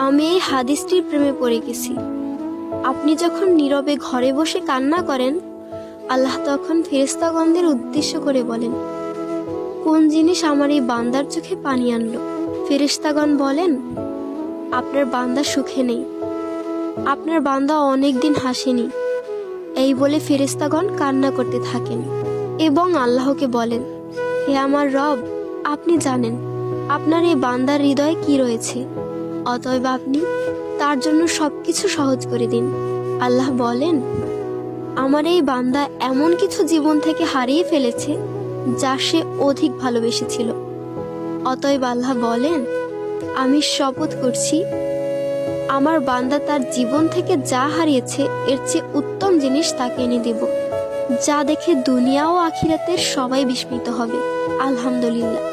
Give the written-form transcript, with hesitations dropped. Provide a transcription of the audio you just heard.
আমি এই হাদিসটির প্রেমে পড়ে গেছি। আপনি যখন নীরবে ঘরে বসে কান্না করেন, আল্লাহ তখন ফেরেশতাগণদের উদ্দেশ্য করে বলেন, কোন জিনিস আমার এই বান্দার চোখে পানি আনলো? ফেরেশতাগণ বলেন, আপনার বান্দা সুখে নেই, আপনার বান্দা অনেক দিন হাসেনি। এই বলে ফেরেশতাগণ কান্না করতে থাকেন এবং আল্লাহকে বলেন, হে আমার রব, আপনি জানেন আপনার এই বান্দার হৃদয়ে কি রয়েছে, অতএব আপনি তার জন্য সবকিছু সহজ করে দিন। আল্লাহ বলেন, আমার এই বান্দা এমন কিছু জীবন থেকে হারিয়ে ফেলেছে যা সে অধিক ভালোবেসেছিল। অতএব আল্লাহ বলেন, আমি শপথ করছি, আমার বান্দা তার জীবন থেকে যা হারিয়েছে এর চেয়ে উত্তম জিনিস তাকে এনে দেব, যা দেখে দুনিয়া ও আখিরাতের সবাই বিস্মিত হবে। আলহামদুলিল্লাহ।